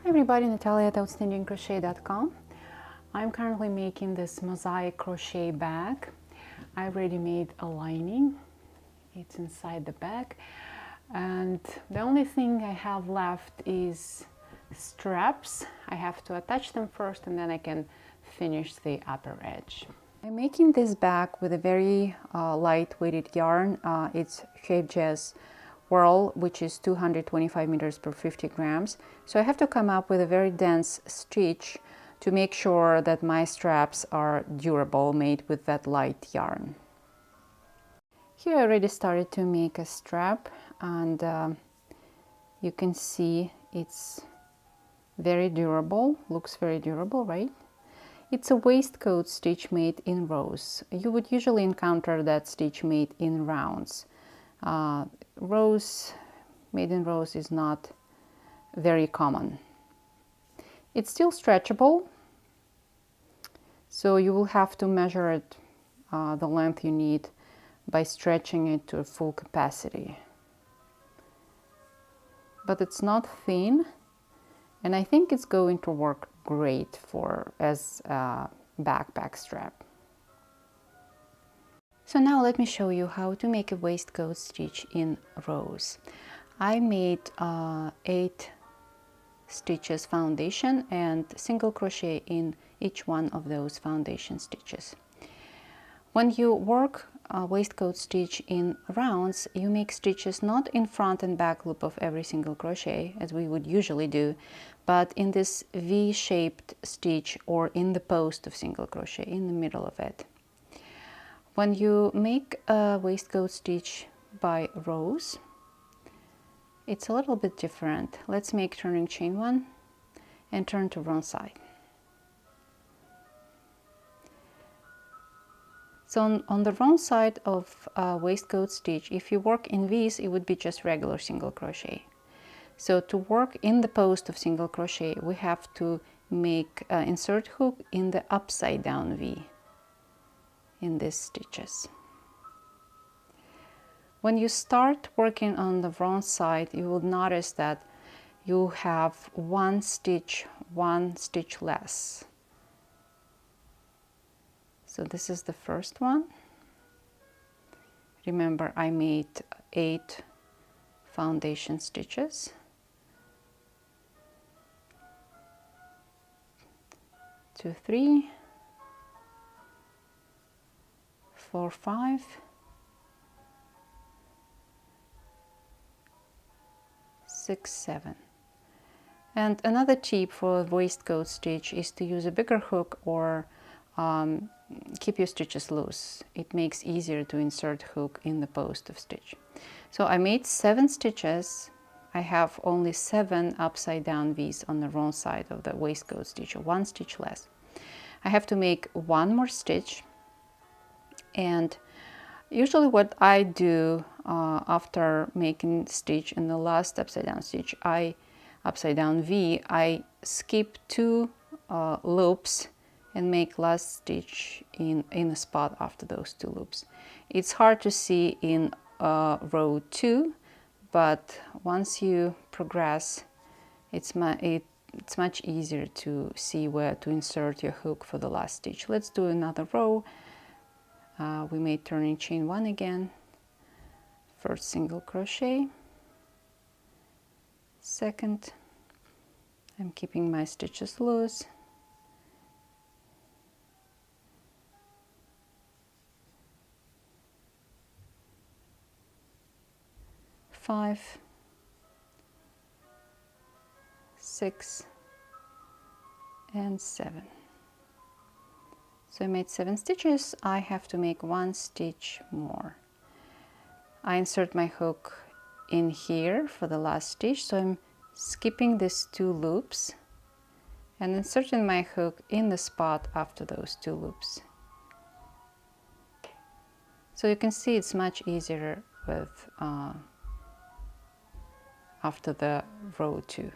everybody, Natalia at OutstandingCrochet.com. I'm currently making this mosaic crochet bag. I already made a lining. It's inside the bag. And the only thing I have left is straps. I have to attach them first and then I can finish the upper edge. I'm making this bag with a very light-weighted yarn. It's Shape Jazz Whirl, which is 225 meters per 50 grams. So I have to come up with a very dense stitch to make sure that my straps are durable, made with that light yarn. Here I already started to make a strap, and you can see it's very durable, looks very durable, right? It's a waistcoat stitch made in rows. You would usually encounter that stitch made in rounds. Rows made in rows is not very common. It's still stretchable, so you will have to measure it, the length you need, by stretching it to full capacity. But it's not thin, and I think it's going to work great as a backpack strap. So now let me show you how to make a waistcoat stitch in rows. I made 8 stitches foundation and single crochet in each one of those foundation stitches. When you work a waistcoat stitch in rounds, you make stitches not in front and back loop of every single crochet as we would usually do, but in this V-shaped stitch or in the post of single crochet, in the middle of it. When you make a waistcoat stitch by rows, it's a little bit different. Let's make turning chain 1 and turn to wrong side. So on the wrong side of a waistcoat stitch, if you work in V's, it would be just regular single crochet. So to work in the post of single crochet, we have to make insert hook in the upside down V in these stitches. When you start working on the wrong side, you will notice that you have one stitch less. So this is the first one. Remember, I made 8 foundation stitches. 2, 3, 4, 5, 6, 7. And another tip for a waistcoat stitch is to use a bigger hook or keep your stitches loose. It makes easier to insert hook in the post of stitch. So I made 7 stitches. I have only 7 upside down V's on the wrong side of the waistcoat stitch, or 1 stitch less. I have to make 1 more stitch. And usually what I do after making stitch in the last upside down stitch, upside down V, I skip 2 loops and make last stitch in a spot after those 2 loops. It's hard to see in row 2, but once you progress, it's much easier to see where to insert your hook for the last stitch. Let's do another row. We made turning chain 1 again, first single crochet, second, I'm keeping my stitches loose, five, 6, and 7. So I made 7 stitches. I have to make 1 stitch more. I insert my hook in here for the last stitch, so I'm skipping these 2 loops and inserting my hook in the spot after those 2 loops. So you can see it's much easier with after the row 2.